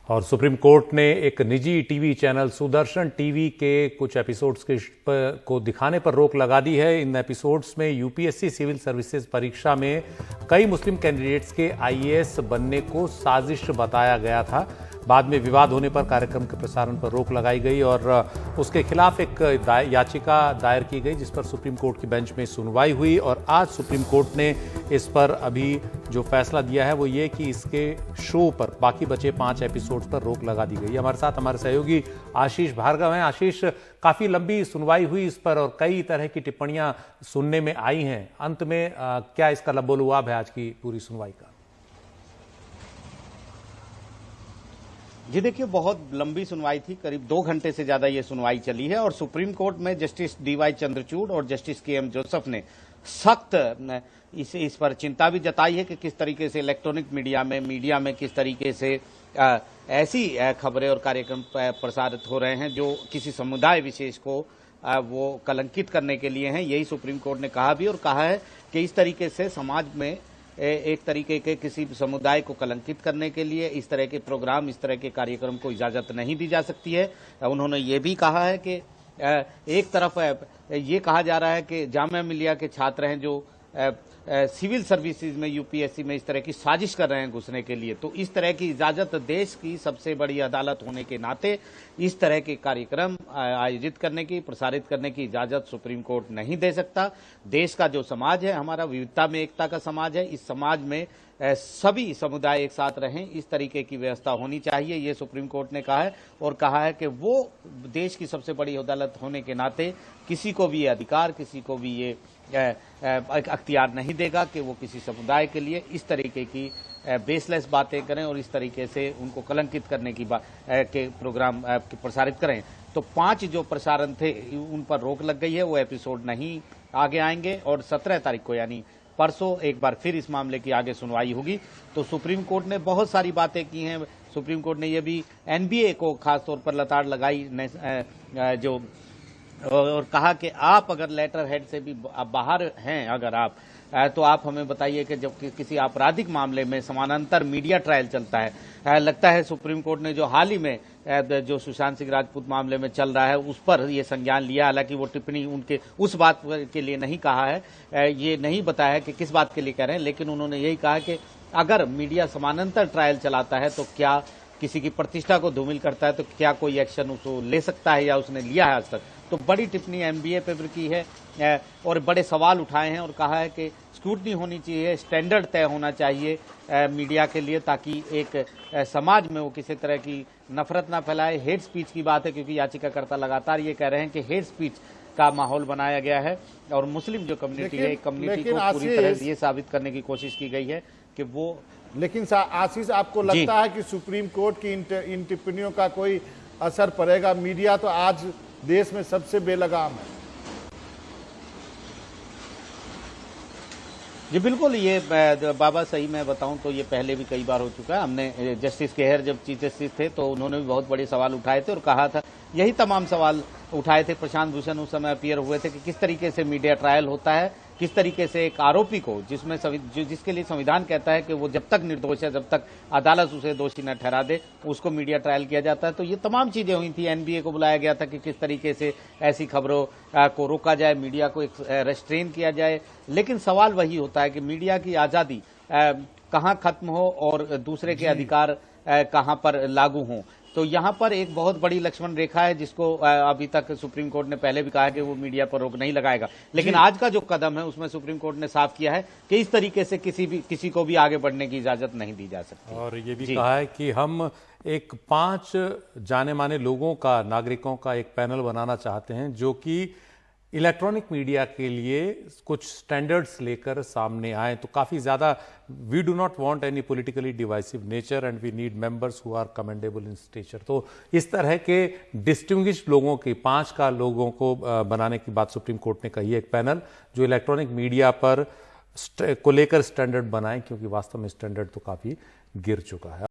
और supreme court ने एक निजी टीवी चैनल सुदर्शन टीवी के कुछ एपिसोड्स को दिखाने पर रोक लगा दी है। इन एपिसोड्स में यूपीएससी सिविल सर्विसेज परीक्षा में कई मुस्लिम कैंडिडेट्स के आईएएस बनने को साजिश बताया गया था। बाद में विवाद होने पर कार्यक्रम के प्रसारण पर रोक लगाई गई और उसके खिलाफ एक याचिका दायर की गई, जिस पर सुप्रीम कोर्ट की बेंच में सुनवाई हुई। और आज सुप्रीम कोर्ट ने इस पर अभी जो फैसला दिया है वो ये कि इसके शो पर बाकी बचे 5 एपिसोड्स पर रोक लगा दी गई। हमारे साथ हमारे सहयोगी आशीष भार्गव हैं। आशीष, काफी लंबी सुनवाई हुई इस पर और कई तरह की टिप्पणियां सुनने में आई हैं। अंत में क्या इसका लबोलुआब है आज की पूरी सुनवाई का? जी देखिए, बहुत लंबी सुनवाई थी, करीब 2 घंटे से ज्यादा ये सुनवाई चली है और सुप्रीम कोर्ट में जस्टिस डीवाई चंद्रचूड़ और जस्टिस केएम जोसेफ ने सख्त इस पर चिंता भी जताई है कि किस तरीके से इलेक्ट्रॉनिक मीडिया में किस तरीके से ऐसी खबरें और कार्यक्रम प्रसारित हो रहे हैं जो किसी समुदाय विशेष को वो कलंकित करने के लिए हैं। यही सुप्रीम कोर्ट ने कहा भी और कहा है कि इस तरीके से समाज में एक तरीके के किसी समुदाय को कलंकित करने के लिए इस तरह के प्रोग्राम, इस तरह के कार्यक्रम को इजाजत नहीं दी जा सकती है। उन्होंने ये भी कहा है कि एक तरफ ये कहा जा रहा है कि जामिया मिलिया के छात्र हैं जो सिविल सर्विसेज में यूपीएससी में इस तरह की साजिश कर रहे हैं घुसने के लिए, तो इस तरह की इजाजत देश की सबसे बड़ी अदालत होने के नाते इस तरह के कार्यक्रम आयोजित करने की, प्रसारित करने की इजाजत सुप्रीम कोर्ट नहीं दे सकता। देश का जो समाज है, हमारा विविधता में एकता का समाज है, इस समाज में सभी समुदाय एक साथ रहें, इस तरीके की व्यवस्था होनी चाहिए, ये सुप्रीम कोर्ट ने कहा है। और कहा है कि वो देश की सबसे बड़ी अदालत होने के नाते किसी को भी ये अधिकार, किसी को भी ये अख्तियार नहीं देगा कि वो किसी समुदाय के लिए इस तरीके की बेसलेस बातें करें और इस तरीके से उनको कलंकित करने की के प्रोग्राम प्रसारित करें। तो 5 जो प्रसारण थे उन पर रोक लग गई है, वो एपिसोड नहीं आगे आएंगे और 17 तारीख को यानी परसों एक बार फिर इस मामले की आगे सुनवाई होगी। तो सुप्रीम कोर्ट ने बहुत सारी बातें की हैं। सुप्रीम कोर्ट ने यह भी एनबीए को खासतौर पर लताड़ लगाई जो और कहा कि आप अगर लेटर हेड से भी बाहर हैं, अगर आप तो आप हमें बताइए कि जब किसी आपराधिक मामले में समानांतर मीडिया ट्रायल चलता है, लगता है सुप्रीम कोर्ट ने जो हाल ही में जो सुशांत सिंह राजपूत मामले में चल रहा है उस पर यह संज्ञान लिया। हालांकि वो टिप्पणी उनके उस बात के लिए नहीं कहा है, ये नहीं बताया है कि किस बात के लिए कह रहे हैं, लेकिन उन्होंने यही कहा कि अगर मीडिया समानांतर ट्रायल चलाता है तो क्या किसी की प्रतिष्ठा को धूमिल करता है तो क्या कोई एक्शन उसको ले सकता है या उसने लिया है आज तक। तो बड़ी टिप्पणी एनबीए पे भी की है और बड़े सवाल उठाए हैं और कहा है कि स्क्रूटनी होनी चाहिए, स्टैंडर्ड तय होना चाहिए मीडिया के लिए, ताकि एक समाज में वो किसी तरह की नफरत ना फैलाए। हेट स्पीच की बात है, क्योंकि याचिकाकर्ता लगातार ये कह रहे हैं कि हेट स्पीच का माहौल बनाया गया है और मुस्लिम जो कम्युनिटी है, कम्युनिटी को पूरी तरह ये साबित करने की कोशिश की गई है कि वो। लेकिन आशीष, आपको लगता है कि सुप्रीम कोर्ट की इन टिप्पणियों का कोई असर पड़ेगा? मीडिया तो आज देश में सबसे बेलगाम है। जी बिल्कुल, ये बाबा सही मैं बताऊं तो ये पहले भी कई बार हो चुका है। हमने जस्टिस केहर जब चीफ जस्टिस थे तो उन्होंने भी बहुत बड़े सवाल उठाए थे और कहा था, यही तमाम सवाल उठाए थे। प्रशांत भूषण उस समय अपीयर हुए थे कि किस तरीके से मीडिया ट्रायल होता है, किस तरीके से एक आरोपी को जिसके लिए संविधान कहता है कि वो जब तक निर्दोष है, जब तक अदालत उसे दोषी न ठहरा दे, उसको मीडिया ट्रायल किया जाता है। तो ये तमाम चीजें हुई थी। एनबीए को बुलाया गया था कि किस तरीके से ऐसी खबरों को रोका जाए, मीडिया को एक रेस्ट्रेन किया जाए। लेकिन सवाल वही होता है कि मीडिया की आजादी कहाँ खत्म हो और दूसरे के अधिकार कहाँ पर लागू हों। तो यहाँ पर एक बहुत बड़ी लक्ष्मण रेखा है जिसको अभी तक सुप्रीम कोर्ट ने पहले भी कहा है कि वो मीडिया पर रोक नहीं लगाएगा, लेकिन आज का जो कदम है उसमें सुप्रीम कोर्ट ने साफ किया है कि इस तरीके से किसी को भी आगे बढ़ने की इजाजत नहीं दी जा सकती। और ये भी कहा है कि हम एक 5 जाने माने लोगों का, नागरिकों का एक पैनल बनाना चाहते हैं जो कि इलेक्ट्रॉनिक मीडिया के लिए कुछ स्टैंडर्ड्स लेकर सामने आए। तो काफ़ी ज़्यादा, we do not want any politically divisive nature and we need members who are commendable in stature. तो इस तरह के डिस्टिंग्विश्ड लोगों की 5 का लोगों को बनाने की बात सुप्रीम कोर्ट ने कही है, एक पैनल जो इलेक्ट्रॉनिक मीडिया पर को लेकर स्टैंडर्ड बनाए, क्योंकि वास्तव में स्टैंडर्ड तो काफ़ी गिर चुका है।